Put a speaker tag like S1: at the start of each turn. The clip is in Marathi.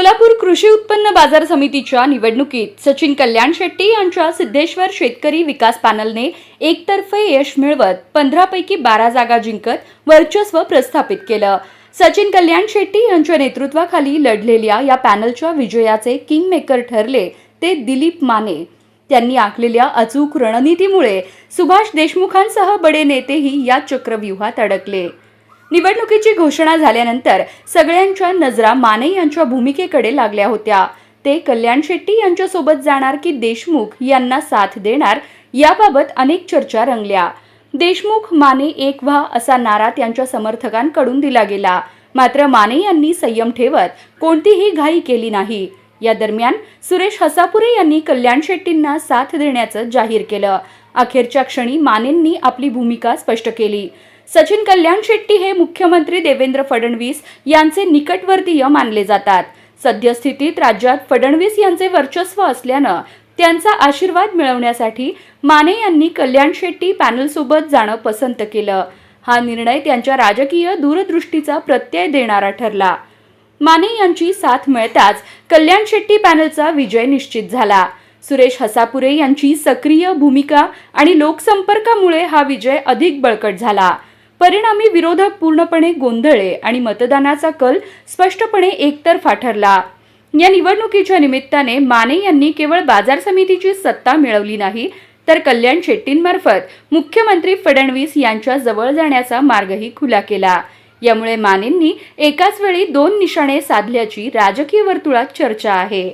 S1: सोलापूर कृषी उत्पन्न बाजार समितीच्या निवडणुकीत सचिन कल्याण शेट्टी यांच्या सिद्धेश्वर शेतकरी विकास पॅनलने एकतर्फे यश मिळवत 15 पैकी 12 जागा जिंकत वर्चस्व प्रस्थापित केलं। सचिन कल्याण शेट्टी यांच्या नेतृत्वाखाली लढलेल्या या पॅनलच्या विजयाचे किंगमेकर ठरले ते दिलीप माने। त्यांनी आखलेल्या अचूक रणनीतीमुळे सुभाष देशमुखांसह बडे नेतेही या चक्रव्यूहात अडकले। निवडणुकीची घोषणा झाल्यानंतर सगळ्यांच्या नजरा माने यांच्या भूमिकेकडे लागल्या होत्या। ते कल्याण शेट्टी यांच्या सोबत जाणार की देशमुख यांना साथ देणार याबाबत अनेक चर्चा रंगल्या। देशमुख माने एक व्हा असा नारा त्यांच्या समर्थकांकडून दिला गेला, मात्र माने यांनी संयम ठेवत कोणतीही घाई केली नाही। या दरम्यान सुरेश हसापुरे यांनी कल्याण शेट्टींना साथ देण्याचं जाहीर केलं। अखेरच्या क्षणी मानेंनी आपली भूमिका स्पष्ट केली। सचिन कल्याण शेट्टी हे मुख्यमंत्री देवेंद्र फडणवीस यांचे निकटवर्तीय मानले जातात। सद्यस्थितीत राज्यात फडणवीस यांचे वर्चस्व असल्यानं त्यांचा आशीर्वाद मिळवण्यासाठी माने यांनी कल्याण शेट्टी पॅनलसोबत जाणं पसंत केलं। हा निर्णय त्यांच्या राजकीय दूरदृष्टीचा प्रत्यय देणारा ठरला। माने यांची साथ मिळताच कल्याण शेट्टी पॅनलचा विजय निश्चित झाला। सुरेश हसापुरे यांची सक्रिय भूमिका आणि लोकसंपर्कामुळे हा विजय अधिक बळकट झाला। परिणामी विरोधक पूर्णपणे गोंधळले आणि मतदानाचा कल स्पष्टपणे एकतर्फा ठरला। या निवडणुकीच्या निमित्ताने माने यांनी केवळ बाजार समितीची सत्ता मिळवली नाही, तर कल्याण शेट्टींमार्फत मुख्यमंत्री फडणवीस यांच्या जवळ जाण्याचा मार्गही खुला केला। यामुळे मानेंनी एकाच वेळी 2 निशाणे साधल्याची राजकीय वर्तुळात चर्चा आहे।